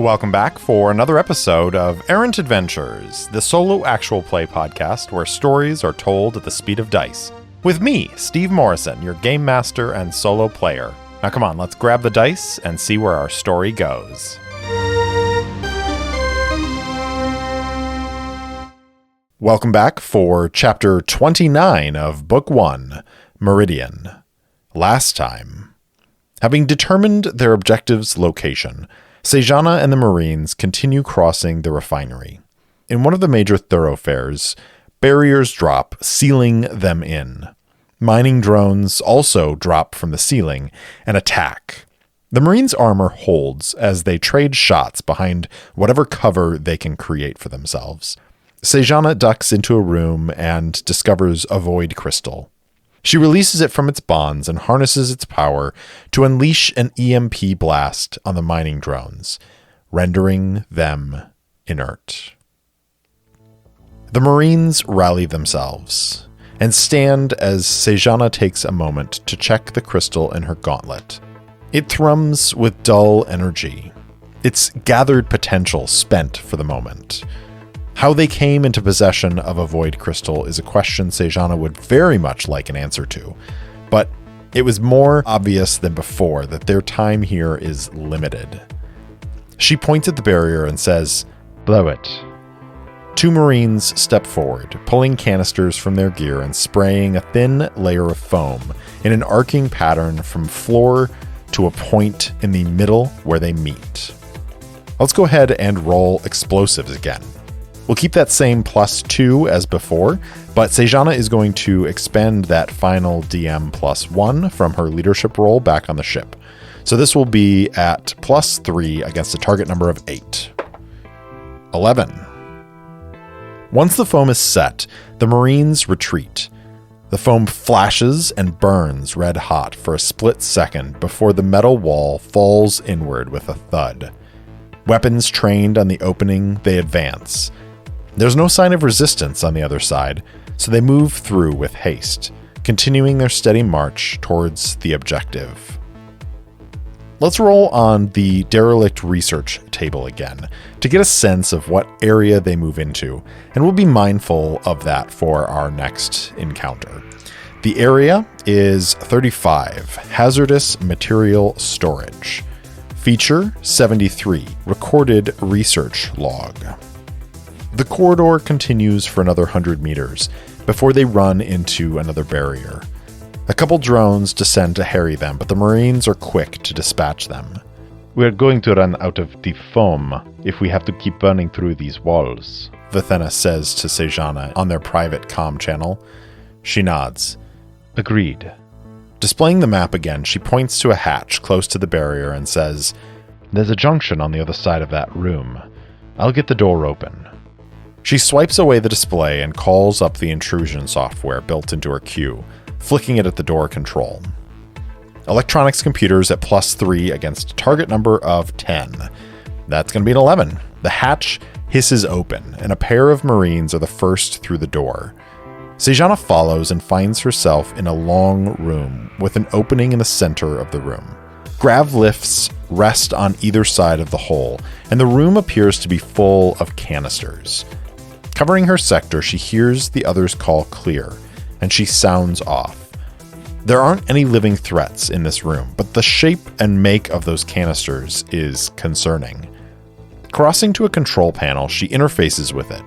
Welcome back for another episode of Errant Adventures, the solo actual play podcast where stories are told at the speed of dice. With me, Steve Morrison, your game master and solo player. Now come on, let's grab the dice and see where our story goes. Welcome back for Chapter 29 of Book 1, Meridian. Last time, having determined their objective's location, Sejana and the Marines continue crossing the refinery. In one of the major thoroughfares, barriers drop, sealing them in. Mining drones also drop from the ceiling and attack. The Marines' armor holds as they trade shots behind whatever cover they can create for themselves. Sejana ducks into a room and discovers a void crystal. She releases it from its bonds and harnesses its power to unleash an EMP blast on the mining drones, rendering them inert. The Marines rally themselves and stand as Sejana takes a moment to check the crystal in her gauntlet. It thrums with dull energy, its gathered potential spent for the moment. How they came into possession of a void crystal is a question Sejana would very much like an answer to, but it was more obvious than before that their time here is limited. She points at the barrier and says, "Blow it." Two Marines step forward, pulling canisters from their gear and spraying a thin layer of foam in an arcing pattern from floor to a point in the middle where they meet. Let's go ahead and roll explosives again. We'll keep that same +2 as before, but Sejana is going to expend that final DM +1 from her leadership role back on the ship. So this will be at +3 against a target number of 8. 11. Once the foam is set, the Marines retreat. The foam flashes and burns red hot for a split second before the metal wall falls inward with a thud. Weapons trained on the opening, they advance. There's no sign of resistance on the other side, so they move through with haste, continuing their steady march towards the objective. Let's roll on the derelict research table again to get a sense of what area they move into, and we'll be mindful of that for our next encounter. The area is 35, Hazardous Material Storage. Feature 73, Recorded Research Log. The corridor continues for another 100 meters before they run into another barrier. A couple drones descend to harry them, but the Marines are quick to dispatch them. "We're going to run out of the foam if we have to keep burning through these walls," Vithenna says to Sejana on their private comm channel. She nods. "Agreed." Displaying the map again, she points to a hatch close to the barrier and says, "There's a junction on the other side of that room. I'll get the door open." She swipes away the display and calls up the intrusion software built into her queue, flicking it at the door control. Electronics computers at +3 against a target number of 10. That's going to be an 11. The hatch hisses open, and a pair of Marines are the first through the door. Sejana follows and finds herself in a long room with an opening in the center of the room. Grav lifts rest on either side of the hole, and the room appears to be full of canisters. Covering her sector, she hears the others call clear, and she sounds off. There aren't any living threats in this room, but the shape and make of those canisters is concerning. Crossing to a control panel, she interfaces with it.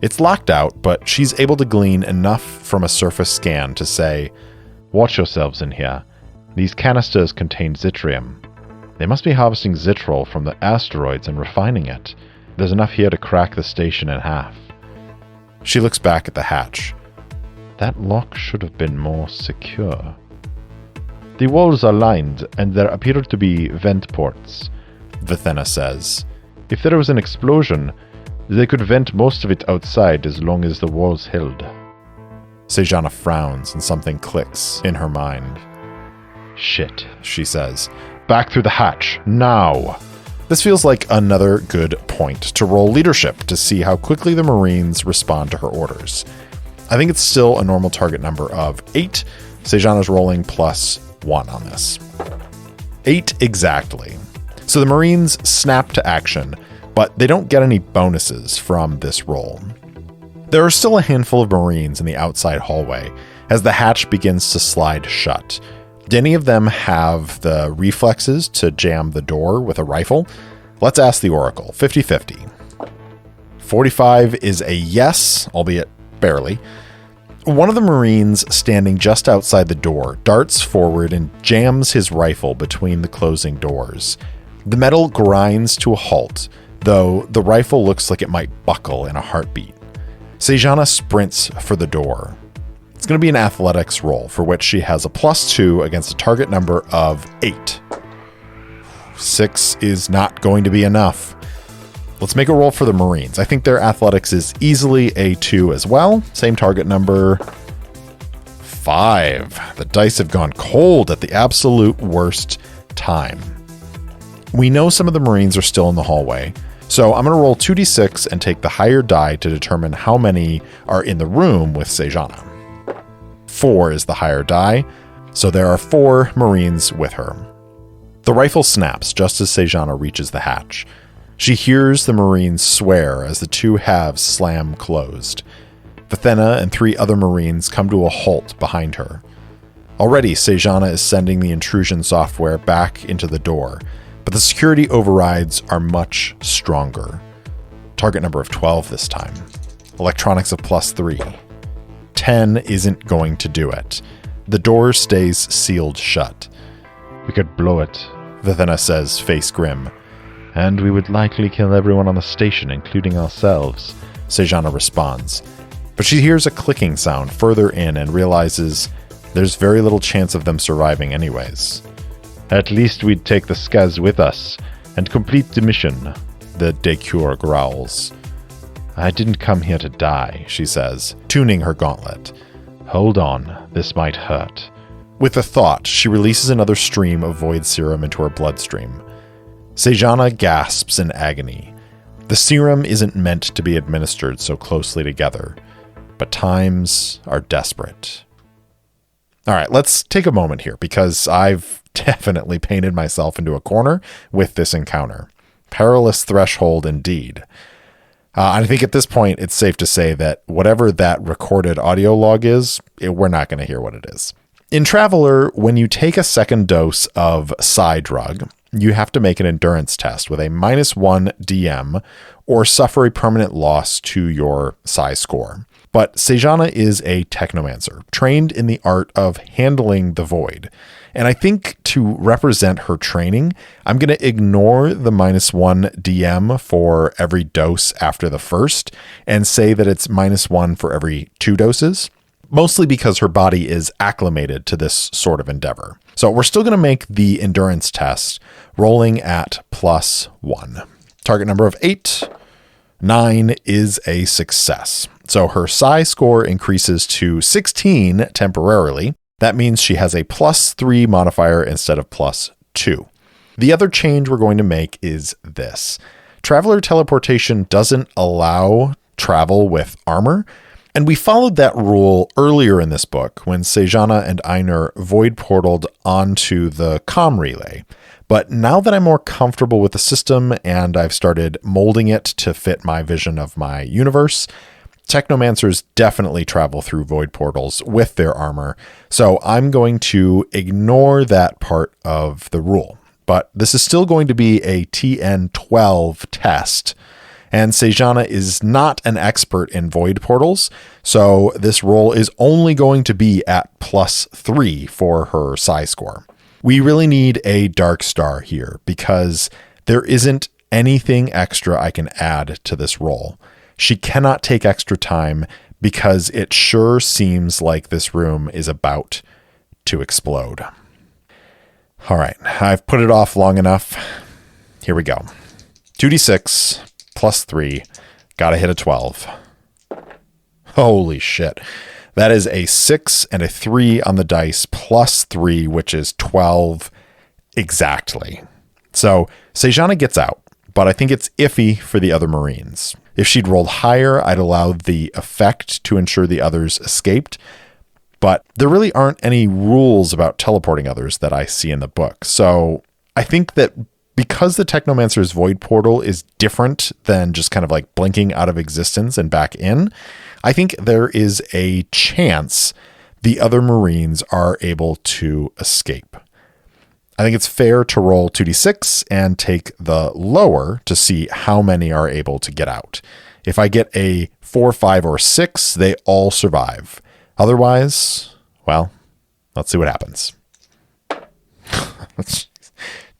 It's locked out, but she's able to glean enough from a surface scan to say, "Watch yourselves in here. These canisters contain Zitrium. They must be harvesting Zitrol from the asteroids and refining it. There's enough here to crack the station in half." She looks back at the hatch. "That lock should have been more secure." "The walls are lined, and there appear to be vent ports," Vithenna says. "If there was an explosion, they could vent most of it outside as long as the walls held." Sejana frowns and something clicks in her mind. "Shit," she says. "Back through the hatch, now!" This feels like another good point to roll leadership to see how quickly the Marines respond to her orders. I think it's still a normal target number of 8. Sejana's rolling +1 on this. 8 exactly. So the Marines snap to action, but they don't get any bonuses from this roll. There are still a handful of Marines in the outside hallway as the hatch begins to slide shut. Do any of them have the reflexes to jam the door with a rifle? Let's ask the Oracle. 50-50. 45 is a yes, albeit barely. One of the Marines standing just outside the door darts forward and jams his rifle between the closing doors. The metal grinds to a halt, though the rifle looks like it might buckle in a heartbeat. Sejana sprints for the door. It's going to be an athletics roll, for which she has a +2 against a target number of 8. 6 is not going to be enough. Let's make a roll for the Marines. I think their athletics is easily a 2 as well. Same target number. 5. The dice have gone cold at the absolute worst time. We know some of the Marines are still in the hallway, so I'm going to roll 2d6 and take the higher die to determine how many are in the room with Sejana. 4 is the higher die, so there are 4 Marines with her. The rifle snaps just as Sejana reaches the hatch. She hears the Marines swear as the two halves slam closed. Vathena and 3 other Marines come to a halt behind her. Already, Sejana is sending the intrusion software back into the door, but the security overrides are much stronger. Target number of 12 this time. Electronics of +3. 10 isn't going to do it. The door stays sealed shut. We could blow it, Vathena says, face grim. and we would likely kill everyone on the station, including ourselves. Sejana responds. But she hears a clicking sound further in and realizes there's very little chance of them surviving anyways. At least we'd take the Scaz with us and complete the mission, the Decure growls. I didn't come here to die, She says, tuning her gauntlet. Hold on, this might hurt. With a thought, she releases another stream of void serum into her bloodstream. Sejana gasps in agony. The serum isn't meant to be administered so closely together, but times are desperate. All right, let's take a moment here because I've definitely painted myself into a corner with this encounter. Perilous threshold indeed. I think at this point, it's safe to say that whatever that recorded audio log is, we're not going to hear what it is. In Traveler, when you take a second dose of psi drug, you have to make an endurance test with a -1 DM or suffer a permanent loss to your psi score. But Sejana is a technomancer, trained in the art of handling the void. And I think to represent her training, I'm going to ignore the -1 DM for every dose after the first and say that it's -1 for every 2 doses, mostly because her body is acclimated to this sort of endeavor. So we're still going to make the endurance test, rolling at +1. Target number of 8. 9 is a success. So her psi score increases to 16 temporarily. That means she has a +3 modifier instead of +2. The other change we're going to make is this. Traveler teleportation doesn't allow travel with armor, and we followed that rule earlier in this book when Sejana and Einar void portaled onto the comm relay. But now that I'm more comfortable with the system and I've started molding it to fit my vision of my universe, technomancers definitely travel through void portals with their armor, so I'm going to ignore that part of the rule. But this is still going to be a TN12 test, and Sejana is not an expert in void portals, so this roll is only going to be at +3 for her psi score. We really need a dark star here because there isn't anything extra I can add to this roll. She cannot take extra time because it sure seems like this room is about to explode. All right, I've put it off long enough. Here we go. 2d6 +3. Gotta hit a 12. Holy shit. That is a 6 and a 3 on the dice +3, which is 12 exactly. So Sejana gets out, but I think it's iffy for the other Marines. If she'd rolled higher, I'd allow the effect to ensure the others escaped. But there really aren't any rules about teleporting others that I see in the book. So I think that Because the Technomancer's void portal is different than just kind of like blinking out of existence and back in, I think there is a chance the other Marines are able to escape. I think it's fair to roll 2d6 and take the lower to see how many are able to get out. If I get a 4, 5, or 6, they all survive. Otherwise, well, let's see what happens.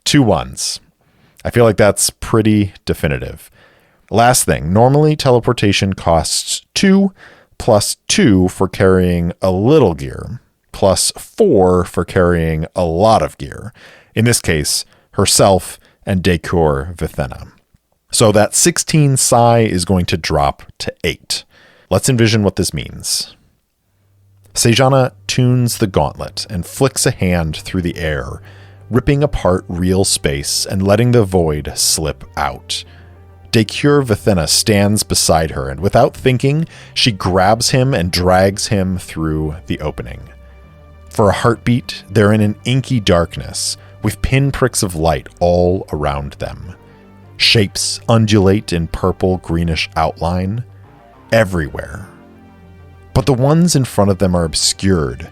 2 1s. I feel like that's pretty definitive. Last thing, normally teleportation costs 2 plus 2 for carrying a little gear, plus 4 for carrying a lot of gear. In this case, herself and Decor Vithena. So that 16 psi is going to drop to 8. Let's envision what this means. Sejana tunes the gauntlet and flicks a hand through the air, ripping apart real space and letting the void slip out. Decor Vithena stands beside her, and without thinking, she grabs him and drags him through the opening. For a heartbeat, they're in an inky darkness, with pinpricks of light all around them. Shapes undulate in purple-greenish outline everywhere. But the ones in front of them are obscured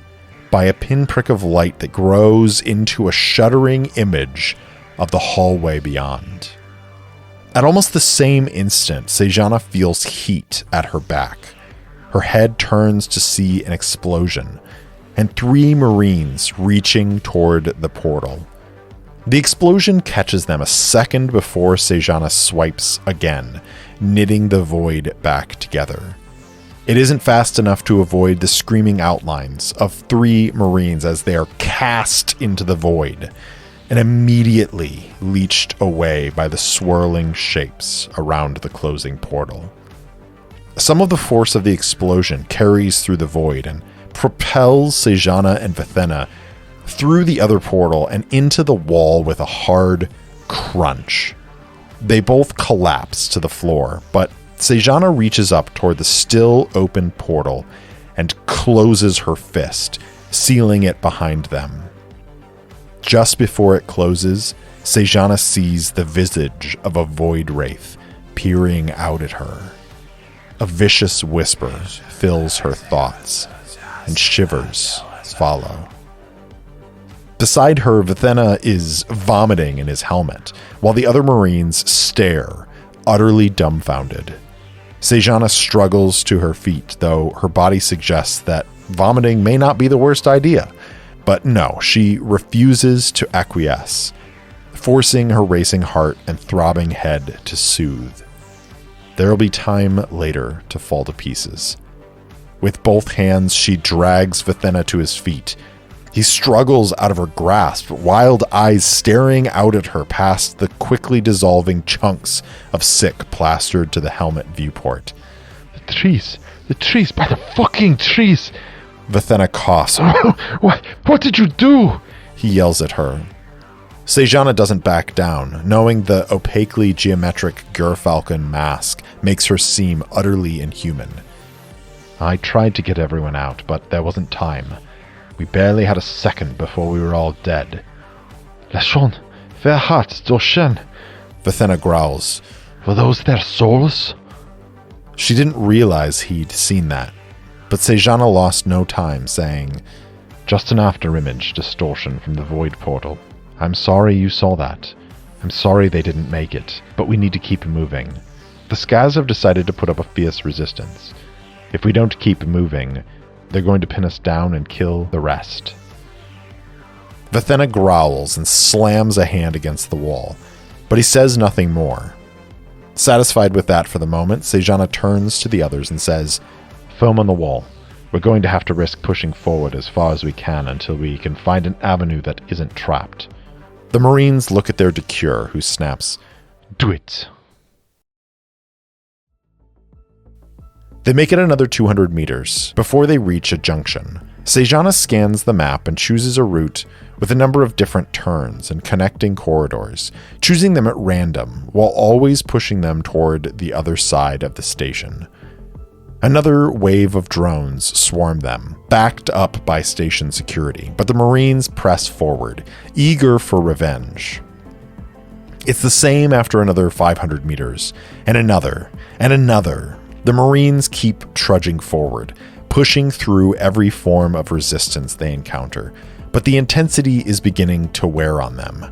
by a pinprick of light that grows into a shuddering image of the hallway beyond. At almost the same instant, Sejana feels heat at her back. Her head turns to see an explosion, and 3 Marines reaching toward the portal. The explosion catches them a second before Sejana swipes again, knitting the void back together. It isn't fast enough to avoid the screaming outlines of 3 Marines as they are cast into the void and immediately leached away by the swirling shapes around the closing portal. Some of the force of the explosion carries through the void and propels Sejana and Vithena through the other portal and into the wall with a hard crunch. They both collapse to the floor, but Sejana reaches up toward the still open portal and closes her fist, sealing it behind them. Just before it closes, Sejana sees the visage of a void wraith peering out at her. A vicious whisper fills her thoughts, and shivers follow. Beside her, Vithena is vomiting in his helmet, while the other Marines stare, utterly dumbfounded. Sejana struggles to her feet, though her body suggests that vomiting may not be the worst idea. But no, she refuses to acquiesce, forcing her racing heart and throbbing head to soothe. There will be time later to fall to pieces. With both hands, she drags Vithena to his feet. He struggles out of her grasp, wild eyes staring out at her past the quickly dissolving chunks of sick plastered to the helmet viewport. The trees, by the fucking trees! Vithena coughs. What did you do? He yells at her. Sejana doesn't back down, knowing the opaquely geometric Gerfalcon mask makes her seem utterly inhuman. I tried to get everyone out, but there wasn't time. We barely had a second before we were all dead. Lashon, wer hat Doshen? Vithena growls. Were those their souls? She didn't realize he'd seen that, but Sejana lost no time, saying, Just an after-image distortion from the void portal. I'm sorry you saw that. I'm sorry they didn't make it, but we need to keep moving. The Scaz have decided to put up a fierce resistance. If we don't keep moving, they're going to pin us down and kill the rest. Vithena growls and slams a hand against the wall, but he says nothing more. Satisfied with that for the moment, Sejana turns to the others and says, Foam on the wall. We're going to have to risk pushing forward as far as we can until we can find an avenue that isn't trapped. The Marines look at their Decure, who snaps, Do it. They make it another 200 meters before they reach a junction. Sejana scans the map and chooses a route with a number of different turns and connecting corridors, choosing them at random while always pushing them toward the other side of the station. Another wave of drones swarm them, backed up by station security, but the Marines press forward, eager for revenge. It's the same after another 500 meters, and another, and another. The Marines keep trudging forward, pushing through every form of resistance they encounter, but the intensity is beginning to wear on them.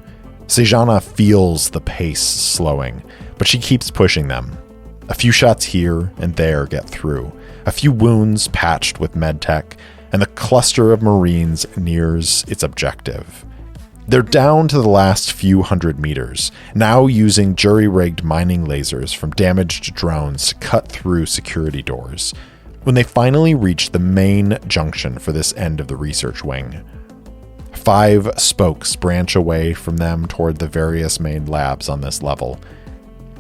Sejana feels the pace slowing, but she keeps pushing them. A few shots here and there get through, a few wounds patched with medtech, and the cluster of Marines nears its objective. They're down to the last few hundred meters, now using jury-rigged mining lasers from damaged drones to cut through security doors, when they finally reach the main junction for this end of the research wing. 5 spokes branch away from them toward the various main labs on this level.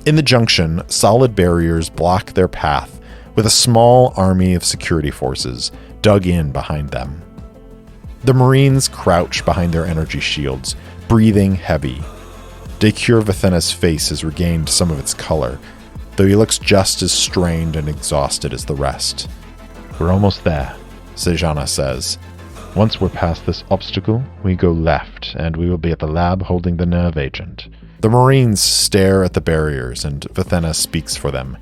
In the junction, solid barriers block their path, with a small army of security forces dug in behind them. The Marines crouch behind their energy shields, breathing heavy. Decure Vithena's face has regained some of its color, though he looks just as strained and exhausted as the rest. We're almost there, Sejana says. Once we're past this obstacle, we go left, and we will be at the lab holding the nerve agent. The Marines stare at the barriers, and Vithena speaks for them.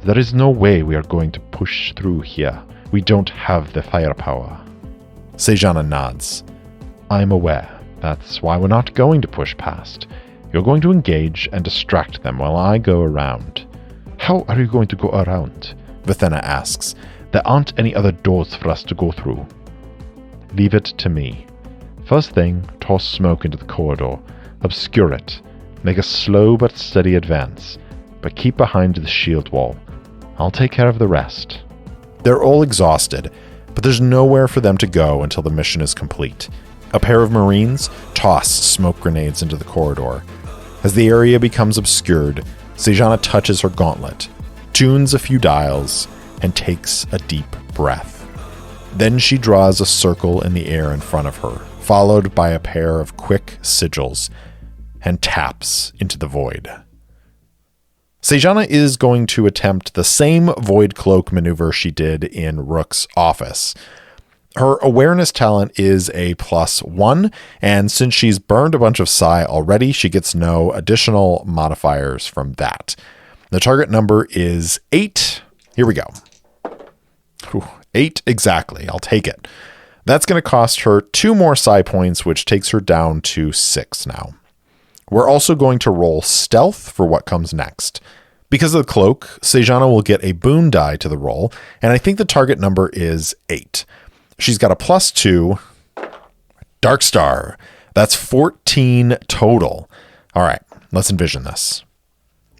There is no way we are going to push through here. We don't have the firepower. Sejana nods. I'm aware. That's why we're not going to push past. You're going to engage and distract them while I go around. How are you going to go around? Vithena asks. There aren't any other doors for us to go through. Leave it to me. First thing, toss smoke into the corridor. Obscure it. Make a slow but steady advance. But keep behind the shield wall. I'll take care of the rest. They're all exhausted, but there's nowhere for them to go until the mission is complete. A pair of Marines toss smoke grenades into the corridor. As the area becomes obscured, Sejana touches her gauntlet, tunes a few dials, and takes a deep breath. Then she draws a circle in the air in front of her, followed by a pair of quick sigils, and taps into the void. Sejana is going to attempt the same void cloak maneuver she did in Rook's office. Her awareness talent is a +1, and since she's burned a bunch of psi already, she gets no additional modifiers from that. The target number is 8. Here we go. 8 exactly. I'll take it. That's going to cost her 2 more psi points, which takes her down to 6 now. We're also going to roll stealth for what comes next. Because of the cloak, Sejana will get a boon die to the roll, and I think the target number is 8. She's got a +2. Dark Star. That's 14 total. All right, let's envision this.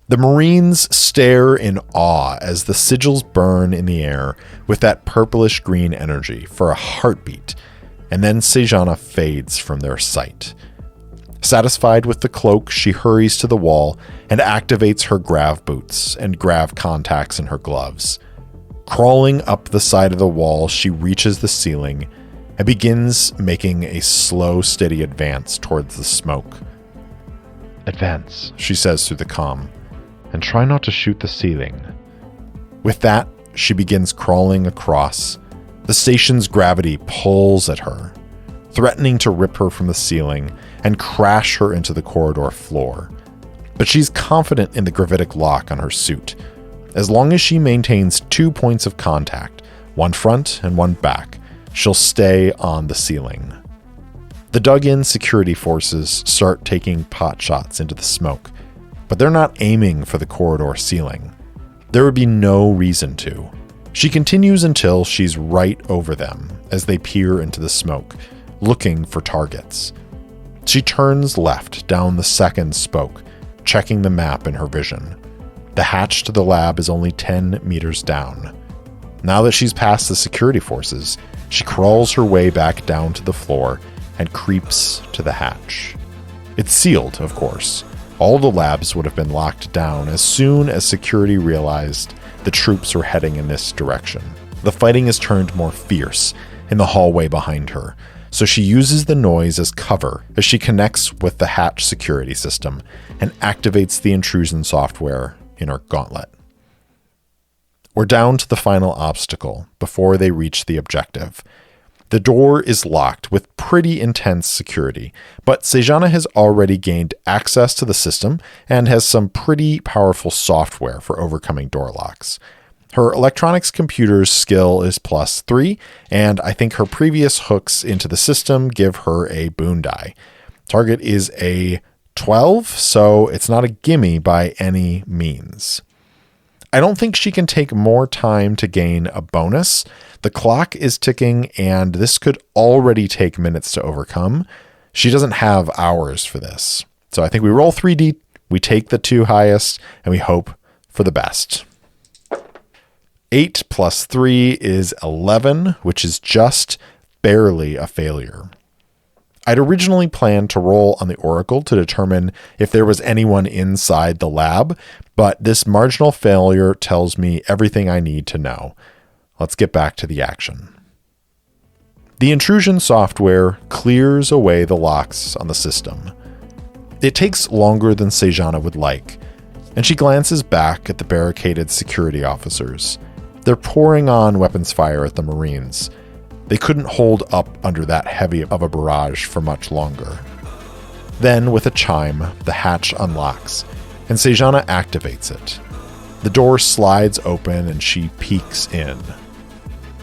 The Marines stare in awe as the sigils burn in the air with that purplish green energy for a heartbeat, and then Sejana fades from their sight. Satisfied with the cloak, she hurries to the wall and activates her grav boots and grav contacts in her gloves. Crawling up the side of the wall, she reaches the ceiling and begins making a slow, steady advance towards the smoke. Advance, she says through the comm. And try not to shoot the ceiling. With that, she begins crawling across. The station's gravity pulls at her, threatening to rip her from the ceiling and crash her into the corridor floor. But she's confident in the gravitic lock on her suit. As long as she maintains 2 points of contact, one front and one back, she'll stay on the ceiling. The dug-in security forces start taking pot shots into the smoke, but they're not aiming for the corridor ceiling. There would be no reason to. She continues until she's right over them as they peer into the smoke, looking for targets. She turns left down the second spoke, checking the map in her vision. The hatch to the lab is only 10 meters down. Now that she's past the security forces, she crawls her way back down to the floor and creeps to the hatch. It's sealed, of course. All the labs would have been locked down as soon as security realized the troops were heading in this direction. The fighting has turned more fierce in the hallway behind her, so she uses the noise as cover as she connects with the hatch security system and activates the intrusion software in her gauntlet. We're down to the final obstacle before they reach the objective. The door is locked with pretty intense security, but Sejana has already gained access to the system and has some pretty powerful software for overcoming door locks. Her electronics computer's skill is +3, and I think her previous hooks into the system give her a boon die. Target is a 12, so it's not a gimme by any means. I don't think she can take more time to gain a bonus. The clock is ticking, and this could already take minutes to overcome. She doesn't have hours for this. So I think we roll 3D, we take the 2 highest, and we hope for the best. 8 + 3 is 11, which is just barely a failure. I'd originally planned to roll on the Oracle to determine if there was anyone inside the lab, but this marginal failure tells me everything I need to know. Let's get back to the action. The intrusion software clears away the locks on the system. It takes longer than Sejana would like, and she glances back at the barricaded security officers. They're pouring on weapons fire at the Marines. They couldn't hold up under that heavy of a barrage for much longer. Then, with a chime, the hatch unlocks, and Sejana activates it. The door slides open and she peeks in.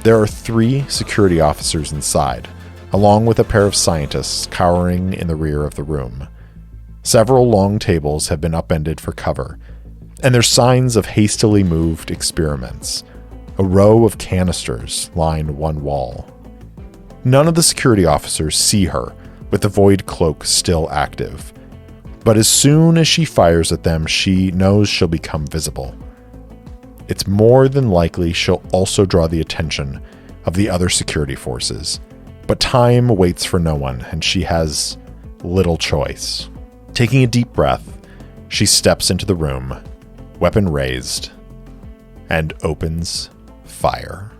There are 3 security officers inside, along with a pair of scientists cowering in the rear of the room. Several long tables have been upended for cover, and there's signs of hastily moved experiments. A row of canisters line one wall. None of the security officers see her, with the void cloak still active. But as soon as she fires at them, she knows she'll become visible. It's more than likely she'll also draw the attention of the other security forces. But time waits for no one, and she has little choice. Taking a deep breath, she steps into the room, weapon raised, and opens fire.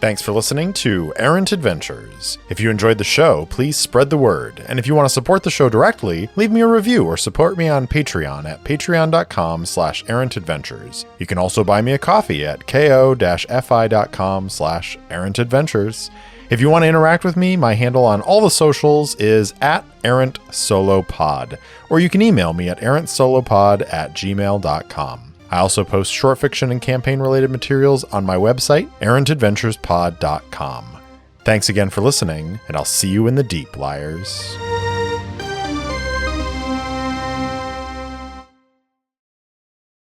Thanks for listening to Errant Adventures. If you enjoyed the show, please spread the word. And if you want to support the show directly, leave me a review or support me on Patreon at patreon.com/errantadventures. You can also buy me a coffee at ko-fi.com/errantadventures. If you want to interact with me, my handle on all the socials is @errantsolopod, or you can email me at errantsolopod@gmail.com. I also post short fiction and campaign-related materials on my website, errantadventurespod.com. Thanks again for listening, and I'll see you in the deep, liars.